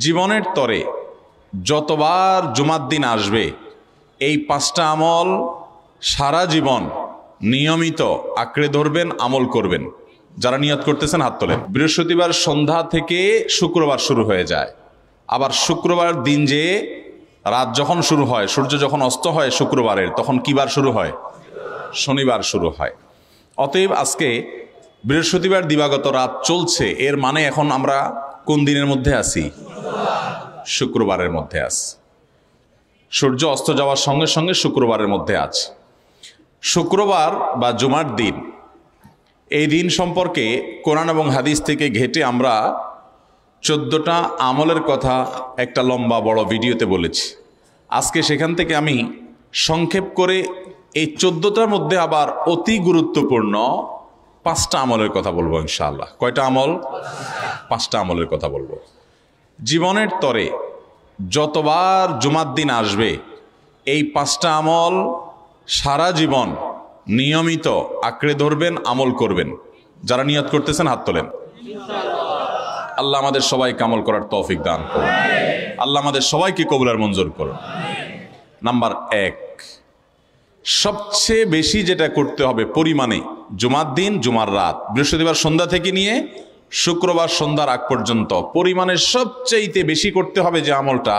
জীবনের তরে যতবার জুমার দিন আসবে এই পাঁচটা আমল সারা জীবন নিয়মিত আঁকড়ে ধরবেন, আমল করবেন। যারা নিয়ত করতেছেন হাত তোলেন। বৃহস্পতিবার সন্ধ্যা থেকে শুক্রবার শুরু হয়ে যায়, আবার শুক্রবার দিন যে রাত যখন শুরু হয়, সূর্য যখন অস্ত হয় শুক্রবারের, তখন কি বার শুরু হয়? শনিবার শুরু হয়। অতএব আজকে বৃহস্পতিবার দিবাগত রাত চলছে, এর মানে এখন আমরা কোন দিনের মধ্যে আছি? শুক্রবারের মধ্যে আছি। সূর্য অস্ত যাওয়ার সঙ্গে সঙ্গে শুক্রবারের মধ্যে আছে। শুক্রবার বা জুমার দিন, এই দিন সম্পর্কে কোরআন এবং হাদিস থেকে ঘেঁটে আমরা 14টা আমলের কথা একটা লম্বা বড় ভিডিওতে বলেছি। আজকে সেখান থেকে আমি সংক্ষেপ করে এই 14টার মধ্যে আবার অতি গুরুত্বপূর্ণ 5টা আমলের কথা বলবো ইনশাআল্লাহ। কয়টা আমল? 5টা আমলের কথা বলবো। জীবনের তরে যতবার জুমার দিন আসবে এই 5টা আমল সারা জীবন নিয়মিত আঁকড়ে ধরবেন, আমল করবেন। যারা নিয়ত করতেছেন হাত তোলেন। আল্লাহ আমাদের সবাইকে আমল করার তৌফিক দান করুন। আল্লাহ আমাদের সবাইকে কবুল আর মঞ্জুর করুন। নাম্বার 1, সবচেয়ে বেশি যেটা করতে হবে পরিমাণে, জুমার দিন জুমার রাত বৃহস্পতিবার সন্ধ্যা থেকে নিয়ে শুক্রবার সন্ধ্যার আগ পর্যন্ত পরিমাণে সবচেয়ে বেশি করতে হবে যে আমলটা,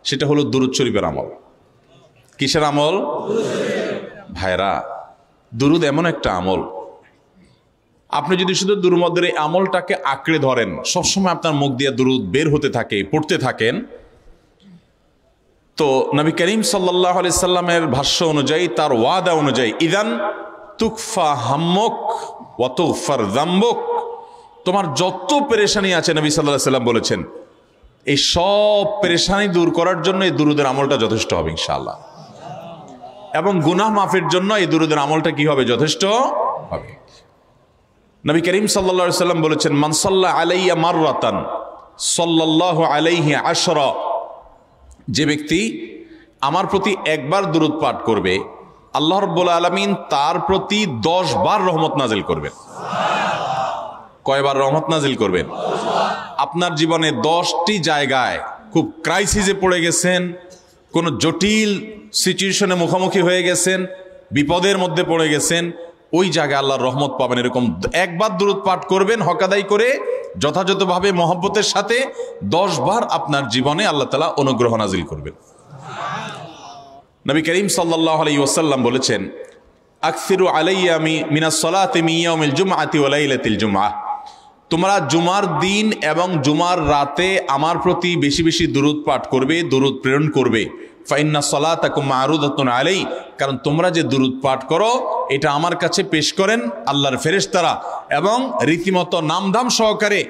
সেটা হলো দুরূদ শরীফের আমল। কিসের আমল? ভাইরা, দুরূদ এমন একটা আমল, আপনি যদি শুধু দুরূদের এই আমলটাকে আঁকড়ে ধরেন, সবসময় আপনার মুখ দিয়ে দুরূদ বের হতে থাকে, পড়তে থাকেন, তো নবী করিম সাল্লাল্লাহু আলাইহি সাল্লামের ভাষ্য অনুযায়ী, তার ওয়াদা অনুযায়ী, ইদান তুকফা হাম্মুক ওয়া তুগফার যামবুক, তোমার যত পেরেশানি আছে নবী সাল্লাল্লাহু আলাইহি সাল্লাম বলেছেন এই সব পেরেশানি দূর করার জন্য এই দুরূদের আমলটা যথেষ্ট হবে ইনশাআল্লাহ। এবং গুনাহ মাফের জন্য এই দুরূদের আমলটা কি হবে? যথেষ্ট হবে। নবী করিম সাল্লাল্লাহু আলাইহি সাল্লাম বলেছেন, মান সাল্লা আলাইয়া মাররাতান সাল্লাল্লাহু আলাইহি আশরা, যে ব্যক্তি আমার প্রতি একবার দুরূদ পাঠ করবে, আল্লাহ রাব্বুল আলামিন তার প্রতি 10 বার রহমত নাজিল করবেন। কয়বার রহমত নাজিল করবেন? আপনার জীবনে 10টি জায়গায় খুব ক্রাইসিসে পড়ে গেছেন, কোনো জটিল সিচুয়েশনে মুখোমুখি হয়ে গেছেন, বিপদের মধ্যে পড়ে গেছেন, ওই জায়গায় আল্লাহর রহমত পাবেন। এরকম একবার দুরূদ পাঠ করবেন হকাদাই করে, যথাযথভাবে মহব্বতের সাথে 10 বার আপনার জীবনে আল্লাহ তাআলা অনুগ্রহ নাজিল করবেন। নবী করিম সাল্লাল্লাহু আলাইহি ওয়াসাল্লাম বলেছেন, আকসিরু আলাইয়া মিনাস সালাতি মিন ইয়াউমিল জুমআতি ওয়া লাইলাতিল জুমআহ, তোমরা জুমার দিন এবং জুমার রাতে আমার প্রতি বেশি বেশি দুরূদ পাঠ করবে, দুরূদ প্রেরণ করবে। ফাইন্না সালাতাকুম মারুদাতুন আলাই, কারণ তোমরা যে দুরূদ পাঠ করো এটা আমার কাছে পেশ করেন আল্লাহর ফেরেশতারা, এবং রীতিমতো নামধাম সহকারে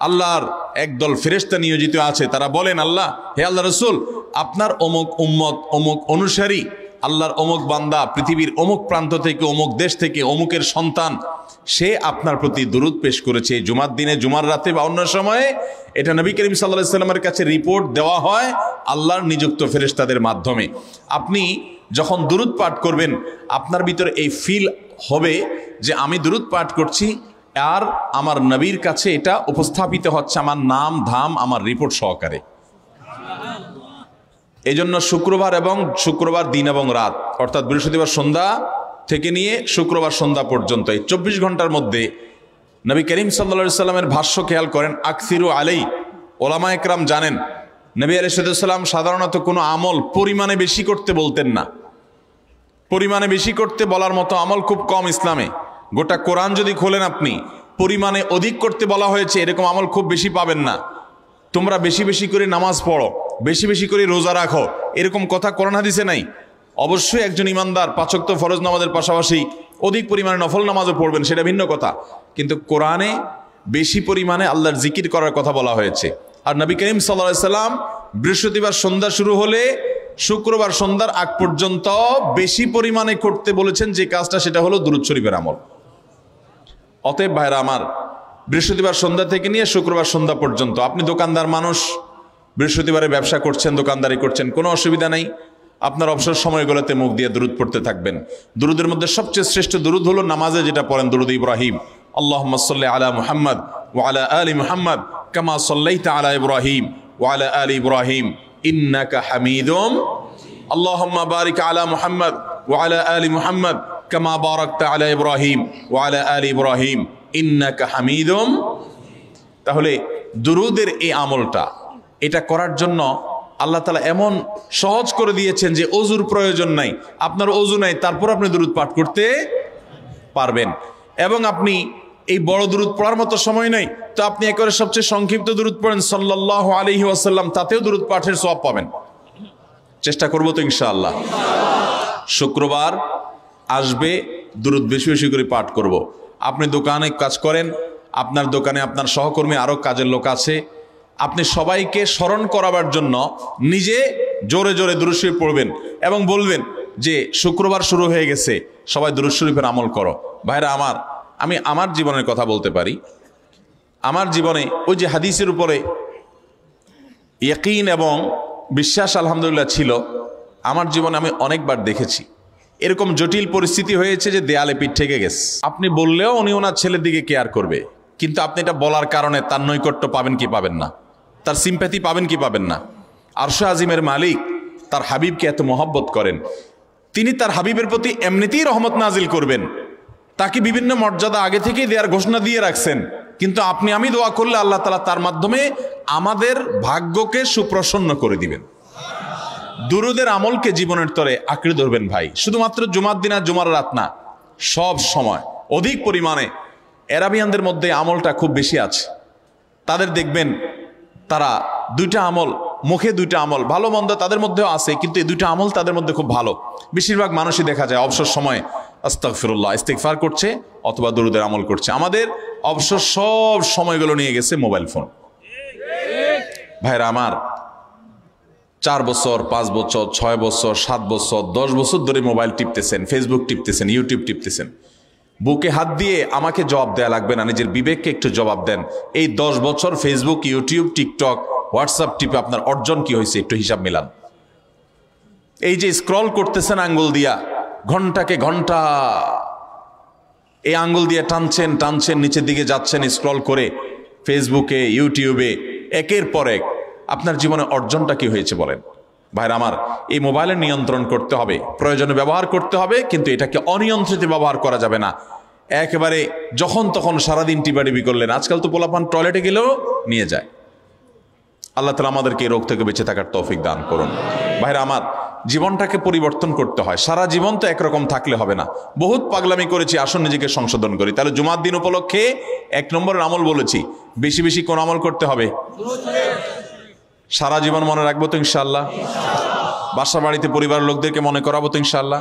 আল্লাহর একদল ফেরেশতা নিয়োজিত আছে। তারা বলেন, আল্লাহ, হে আল্লাহ রাসূল, আপনার অমুক উম্মত, অমুক অনুসারী, আল্লাহর অমুক বান্দা পৃথিবীর অমুক প্রান্ত থেকে, অমুক দেশ থেকে, অমুকের সন্তান, সে আপনার প্রতি দুরূদ পেশ করেছে জুমার দিনে, জুমার রাতে বা অন্য সময়ে। এটা নবী করিম সাল্লাল্লাহু আলাইহি সাল্লামের কাছে রিপোর্ট দেওয়া হয় আল্লাহর নিযুক্ত ফেরেশতাদের মাধ্যমে। আপনি যখন দুরূদ পাঠ করবেন, আপনার ভিতরে এই ফিল হবে যে আমি দুরূদ পাঠ করছি, আর আমার নবীর কাছে এটা উপস্থাপিত হচ্ছে আমার নাম ধাম, আমার রিপোর্ট সহকারে। এই জন্য শুক্রবার দিন এবং রাত, অর্থাৎ বৃহস্পতিবার সন্ধ্যা থেকে নিয়ে শুক্রবার সন্ধ্যা পর্যন্ত এই 24 ঘন্টার মধ্যে নবী করিম সাল্লাল্লাহু আলাইহি সাল্লামের ভাষ্য খেয়াল করেন, আকসিরু আলাই। ওলামা একরাম জানেন, নবী আলাইহিস সালাম সাধারণত কোনো আমল পরিমাণে বেশি করতে বলতেন না। পরিমাণে বেশি করতে বলার মতো আমল খুব কম ইসলামে। গোটা কোরআন যদি খোলেন আপনি, পরিমাণে অধিক করতে বলা হয়েছে এরকম আমল খুব বেশি পাবেন না। তোমরা বেশি বেশি করে নামাজ পড়ো, বেশি বেশি করে রোজা রাখো, এরকম কথা কোরআন হাদিসে নাই। অবশ্যই একজন ইমানদার 5 ওয়াক্ত ফরজ নামাজের পাশাপাশি অধিক পরিমাণে নফল নামাজও পড়বেন, সেটা ভিন্ন কথা। কিন্তু কোরআনে বেশি পরিমাণে আল্লাহর জিকির করার কথা বলা হয়েছে। আর নবী করিম সাল্লাল্লাহু আলাইহি সাল্লাম বৃহস্পতিবার সন্ধ্যা শুরু হলে শুক্রবার সন্ধ্যার আগ পর্যন্ত বেশি পরিমাণে করতে বলেছেন যে কাজটা, সেটা হলো দুরূদ শরীফের আমল। অতএব ভাইরা আমার, বৃহস্পতিবার সন্ধ্যা থেকে নিয়ে শুক্রবার সন্ধ্যা পর্যন্ত, আপনি দোকানদার মানুষ, বৃহস্পতিবারে ব্যবসা করছেন, দোকানদারি করছেন, কোনো অসুবিধা নাই। আপনার অবসর সময়গুলোতে মুখ দিয়ে দুরূদ পড়তে থাকবেন। দুরূদের মধ্যে সবচেয়ে শ্রেষ্ঠ দুরূদ হলো নামাজে যেটা পড়েন, দুরূদ ইব্রাহিম। আল্লাহুম্মা সাল্লি আলা মুহাম্মদ ওয়া আলা আলি মুহাম্মদ কামা সাল্লাইতা আলা ইব্রাহিম ওয়া আলা আলি ইব্রাহিম ইন্নাকা হামিদুম আল্লাহুম্মা বারিক আলা মুহাম্মদ ওয়া আলা আলি মুহাম্মদ কামা বারাকতা আলা ইব্রাহিম ওয়া আলা আলি ইব্রাহিম ইন্নাকা হামিদুম। তাহলে দুরুদের এই আমলটা এটা করার জন্য আল্লাহ তাআলা এমন সহজ করে দিয়েছেন যে ওযুর প্রয়োজন নাই। আপনার ওযু নাই, তারপর আপনি দুরুদ পাঠ করতে পারবেন। এবং আপনি এই বড় দুরুদ পড়ার মতো সময় নাই, তো আপনি একেবারে সবচেয়ে সংক্ষিপ্ত দুরুদ পড়েন সাল্লাল্লাহু আলাইহি ওয়াসাল্লাম, তাতেও দুরুদ পাঠের সওয়াব পাবেন। চেষ্টা করব তো ইনশাআল্লাহ। শুক্রবার আসবে, দুরুদ বেশি বেশি করে পাঠ করব। আপনি দোকানে কাজ করেন, আপনার দোকানে আপনার সহকর্মী আরও কাজের লোক আছে, আপনি সবাইকে স্মরণ করাবার জন্য নিজে জোরে জোরে দুরূদ শরীফ পড়বেন এবং বলবেন যে শুক্রবার শুরু হয়ে গেছে, সবাই দুরূদ শরীফের আমল করো। ভাইরা আমার, আমি আমার জীবনের কথা বলতে পারি। আমার জীবনে ওই যে হাদিসের উপরে ইয়াকিন এবং বিশ্বাস আলহামদুলিল্লাহ ছিল, আমার জীবনে আমি অনেকবার দেখেছি এরকম জটিল পরিস্থিতি হয়েছে যে দেয়ালে পিঠ থেকে গেছে। আপনি বললেও উনি ওনার ছেলের দিকে কেয়ার করবে, কিন্তু আপনি এটা বলার কারণে তার নৈকট্য পাবেন কি পাবেন না, তার সিম্প্যাথি পাবেন কি পাবেন না। আরশে আজিমের মালিক তার হাবিবকে এত মহব্বত করেন, তিনি তার হাবিবের প্রতি এমনিতেই রহমত নাজিল করবেন, তাকে বিভিন্ন মর্যাদা আগে থেকেই দেওয়ার ঘোষণা দিয়ে রাখছেন। কিন্তু আপনি আমি দোয়া করলে আল্লাহ তাআলা তার মাধ্যমে আমাদের ভাগ্যকে সুপ্রসন্ন করে দিবেন। দুরুদের আমলকে জীবনের তরে আঁকড়ে ধরবেন ভাই, শুধুমাত্র জুমার দিন আর জুমার রাত না, সব সময় অধিক পরিমাণে। এরাবিয়ানদের মধ্যে আমলটা খুব বেশি আছে, তাদের দেখবেন তারা দুইটা আমল, মুখে দুইটা আমল, ভালো মন্দ তাদের মধ্যেও আছে, কিন্তু এই দুইটা আমল তাদের মধ্যে খুব ভালো। বেশিরভাগ মানুষই দেখা যায় অবসর সময়ে আস্তাগফিরুল্লাহ ইস্তিগফার করছে অথবা দুরুদের আমল করছে। আমাদের অবসর সব সময়গুলো নিয়ে গেছে মোবাইল ফোন। ভাইরা আমার, 4 বছর 5 বছর 6 বছর 7 বছর 10 বছর ধরে মোবাইল টিপতেছেন, ফেসবুক টিপতেছেন, ইউটিউব টিপতেছেন। বুকে হাত দিয়ে আমাকে জবাব দেয়া লাগবে না, নিজের বিবেককে একটু জবাব দেন। এই 10 বছর ফেসবুক, ইউটিউব, টিকটক, হোয়াটসঅ্যাপ টিপে আপনার অর্জন কি হয়েছে একটু হিসাব মিলান। এই যে স্ক্রল করতেছেন আঙ্গুল দিয়া, ঘন্টাকে ঘন্টা এই আঙ্গুল দিয়ে টানছেন টানছেন, নিচের দিকে যাচ্ছেন স্ক্রল করে ফেসবুকে, ইউটিউবে, একের পর এক। আপনার জীবনে অর্জনটা কি হয়েছে বলেন? ভাইরা আমার, এই মোবাইলের নিয়ন্ত্রণ করতে হবে, প্রয়োজনে ব্যবহার করতে হবে, কিন্তু এটাকে অনিয়ন্ত্রিত ব্যবহার করা যাবে না। একেবারে যখন তখন সারাদিন টিপাটিপি করলেন। আজকাল তো পোলাপান টয়লেটে গেলেও নিয়ে যায়। আল্লাহ তাআলা আমাদেরকে এই রোগ থেকে বেঁচে থাকার তৌফিক দান করুন। ভাইরা আমার, জীবনটাকে পরিবর্তন করতে হয়, সারা জীবন তো একরকম থাকলে হবে না। বহুত পাগলামি করেছি, আসুন নিজেকে সংশোধন করি। তাহলে জুমার দিন উপলক্ষে 1 নম্বরের আমল বলেছি, বেশি বেশি কোন আমল করতে হবে? সারা জীবন মনে রাখবো তো ইনশাআল্লাহ? বাসা বাড়িতে পরিবারের লোকদেরকে মনে করাবো তো ইনশাআল্লাহ?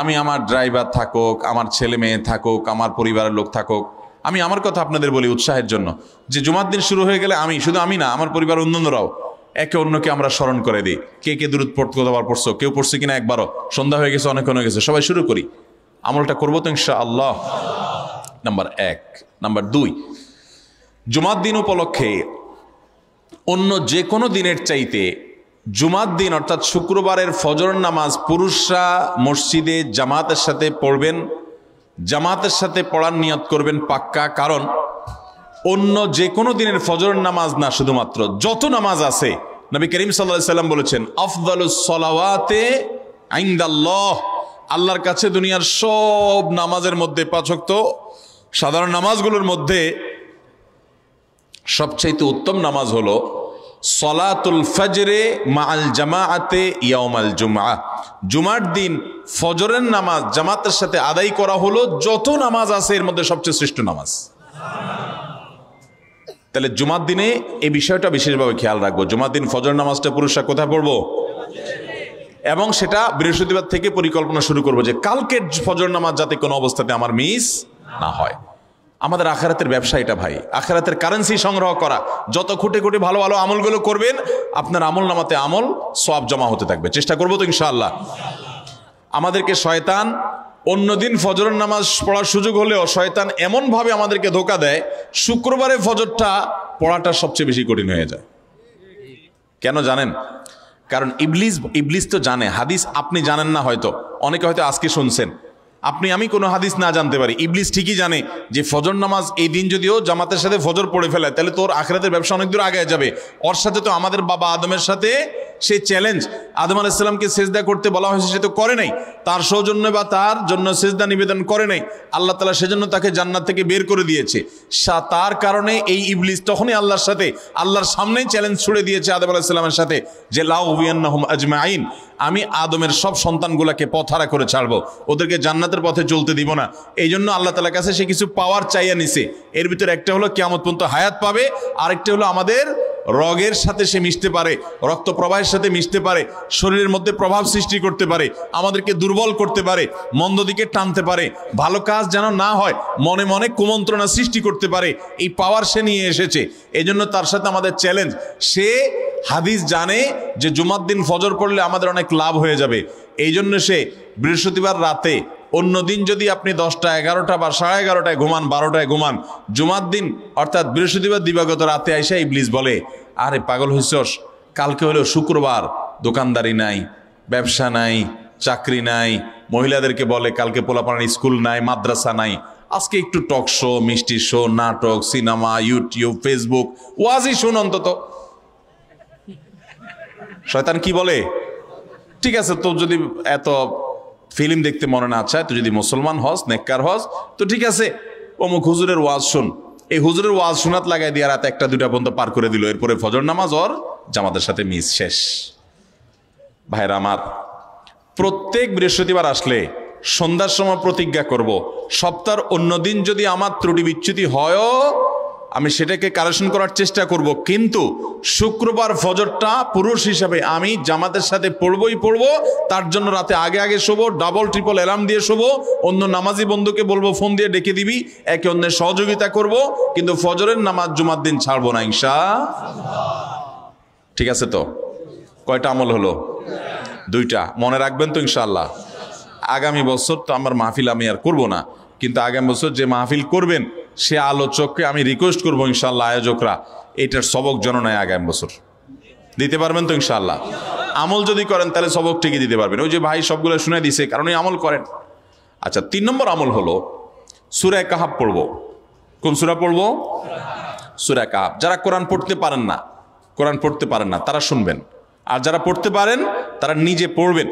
আমি আমার ড্রাইভার থাকুক, আমার ছেলে মেয়ে থাকুক, আমার পরিবারের লোক থাকুক, আমি আমার কথা আপনাদের বলি উৎসাহের জন্য, যে জুমার দিন শুরু হয়ে গেলে আমি, শুধু আমি না, আমার পরিবার অন্যান্যরাও একে অন্যকে আমরা স্মরণ করে দিই। কে কে দুরূদ পড়তে কতবার পড়ছো, কেউ পড়ছে কিনা একবারও, সন্ধ্যা হয়ে গেছে, অনেক হয়ে গেছে, সবাই শুরু করি, আমলটা করবো তো ইনশাআল্লাহ। নাম্বার 1। নাম্বার 2, জুমার দিন উপলক্ষে অন্য যে কোনো দিনের চাইতে জুমার দিন অর্থাৎ শুক্রবারের ফজর নামাজ পুরুষরা মসজিদে জামাতের সাথে পড়বেন, জামাতের সাথে পড়ার নিয়ত করবেন পাক্কা। কারণ অন্য যে কোনো দিনের ফজর নামাজ না, শুধুমাত্র যত নামাজ আছে, নবী করিম সাল্লাল্লাহু আলাইহি সাল্লাম বলেছেন আফদালুস সালাওয়াতে ইনদাল্লাহ, আল্লাহর কাছে দুনিয়ার সব নামাজের মধ্যে 5 ওয়াক্ত সাধারণ নামাজগুলোর মধ্যে সবচাইতে উত্তম নামাজ হলো সলাতুল ফজরে মাআল জামাআতে ইয়াউমাল জুমআহ। জুমার দিন ফজরের নামাজ জামাতের সাথে আদায় করা হলো যত নামাজ আছে এর মধ্যে সবচেয়ে শ্রেষ্ঠ নামাজ। তাহলে জুমার দিনে এই বিষয়টা বিশেষভাবে খেয়াল রাখবো। জুমার দিন ফজর নামাজটা পুরুষরা কোথায় পড়বো? এবং সেটা বৃহস্পতিবার থেকে পরিকল্পনা শুরু করবো যে কালকের ফজর নামাজ যাতে কোনো অবস্থাতে আমার মিস না হয়। আমাদের আখিরাতের ব্যবসা এটা ভাই, আখিরাতের কারেন্সি সংগ্রহ করা। যত খুঁটে খুঁটে ভালো ভালো আমলগুলো করবেন, আপনার আমল নামাতে আমল সওয়াব জমা হতে থাকবে। চেষ্টা করবো তো ইনশাআল্লাহ। আমাদেরকে শয়তান অন্যদিন ফজরের নামাজ পড়ার সুযোগ হলেও শয়তান এমনভাবে আমাদেরকে ধোঁকা দেয়, শুক্রবারে ফজরটা পড়াটা সবচেয়ে বেশি কঠিন হয়ে যায়। কেন জানেন? কারণ ইবলিস তো জানে হাদিস, আপনি জানেন না, হয়তো অনেকে হয়তো আজকে শুনছেন। আপনি আমি কোনো হাদিস না জানতে পারি, ইবলিস ঠিকই জানে যে ফজর নামাজ এই দিন যদিও জামাতের সাথে ফজর পড়ে ফেলে তাহলে তোর আখিরাতের ব্যবসা অনেক দূর আগে যাবে। ওর সাথে তো আমাদের বাবা আদমের সাথে সেই চ্যালেঞ্জ, আদম আলাইহিস সালামকে সেজদা করতে বলা হয়েছে, সে তো করে নাই, তার সৌজন্য বা তার জন্য সেজদা নিবেদন করে নাই, আল্লাহ তাআলা সেজন্য তাকে জান্নাত থেকে বের করে দিয়েছে। তার কারণে এই ইবলিস তখনই আল্লাহর সাথে আল্লাহর সামনেই চ্যালেঞ্জ ছুড়ে দিয়েছে আদম আলাইহিস সালামের সাথে যে লা উবিয়ান্নাহুম আজমাইন, আমি আদমের সব সন্তানগুলোকে পথহারা করে ছাড়বো, ওদেরকে জান্নাতের পথে চলতে দিব না। এই জন্য আল্লাহ তাআলার কাছে সে কিছু পাওয়ার চাইয়া নিছে। এর ভিতরে একটা হলো কিয়ামত পর্যন্ত হায়াত পাবে, আরেকটা হলো আমাদের রগের সাথে সে মিশতে পারে, রক্ত প্রবাহের সাথে মিশতে পারে, শরীরের মধ্যে প্রভাব সৃষ্টি করতে পারে, আমাদেরকে দুর্বল করতে পারে, মন্দ দিকে টানতে পারে, ভালো কাজ যেন না হয় মনে মনে কুমন্ত্রণা সৃষ্টি করতে পারে। এই পাওয়ার সে নিয়ে এসেছে। এই জন্য তার সাথে আমাদের চ্যালেঞ্জ। সে হাদিস জানে যে জুমার দিন ফজর পড়লে আমাদের অনেক লাভ হয়ে যাবে। এই জন্য সে বৃহস্পতিবার রাতে, অন্য দিন যদি আপনি 10টা 11টা বা 11:30টায় ঘুমান, 12টায় ঘুমান, জুমার দিন অর্থাৎ বৃহস্পতিবার দিবাগত রাতে আইসা ইবলিস বলে, আরে পাগল হইছস, কালকে হলো শুক্রবার, দোকানদারি নাই, ব্যবসা নাই, চাকরি নাই, মহিলাদেরকে বলে কালকে পোলাপানের স্কুল নাই, মাদ্রাসা নাই, আজকে একটু টক শো, মিষ্টি শো, নাটক, সিনেমা, ইউটিউব, ফেসবুক, ওয়াজই শুন অন্তত। শয়তান কি বলে, ঠিক আছে তোর যদি এত ফিল্ম দেখতে মনে না চায়, তুই যদি মুসলমান হস, নেককার হস, তো ঠিক আছে অমুক হুজুরের ওয়াজ শুন। এই হুজুরের ওয়াজ শোনাত লাগাই দিয়ে রাত 1টা 2টা পর্যন্ত পার করে দিল। এরপরে ফজর নামাজ ওর জামাতের সাথে মিস শেষ। ভাইরা আমার, প্রত্যেক বৃহস্পতিবার আসলে সন্ধ্যার সময় প্রতিজ্ঞা করব, সপ্তাহের অন্য দিন যদি আমার ত্রুটি বিচ্যুতি হয়ও আমি সেটাকে কারেকশন করার চেষ্টা করব, কিন্তু শুক্রবার ফজরটা পুরুষ হিসাবে আমি জামাতের সাথে পড়বই পড়বো। তার জন্য রাতে আগে আগে শোবো, ডাবল ট্রিপল অ্যালার্ম দিয়ে শোবো, অন্য নামাজি বন্ধুকে বলবো ফোন দিয়ে ডেকে দিবি, একে অন্যের সহযোগিতা করব, কিন্তু ফজরের নামাজ জুমার দিন ছাড়বো না ইনশাআল্লাহ। ঠিক আছে তো? কয়টা আমল হলো? 2টা। মনে রাখবেন তো ইনশাআল্লাহ? আগামী বছর তো আমার মাহফিল আমি আর করব না, কিন্তু আগামী বছর যে মাহফিল করবেন সে আলোচককে আমি রিকোয়েস্ট করবো ইনশাআল্লাহ, আয়োজকরা এটার সবক যেন নেয় আগামী বছর। দিতে পারবেন তো ইনশাআল্লাহ? আমল যদি করেন তাহলে সবক ঠিকই দিতে পারবেন। ওই যে ভাই সবগুলো শুনে দিছে, কারণ এই আমল করেন। আচ্ছা, 3 নম্বর আমল হলো সূরা কাহাফ পড়বো। কোন সূরা পড়বো? সূরা কাহাফ। যারা কোরআন পড়তে পারেন না তারা শুনবেন, আর যারা পড়তে পারেন তারা নিজে পড়বেন।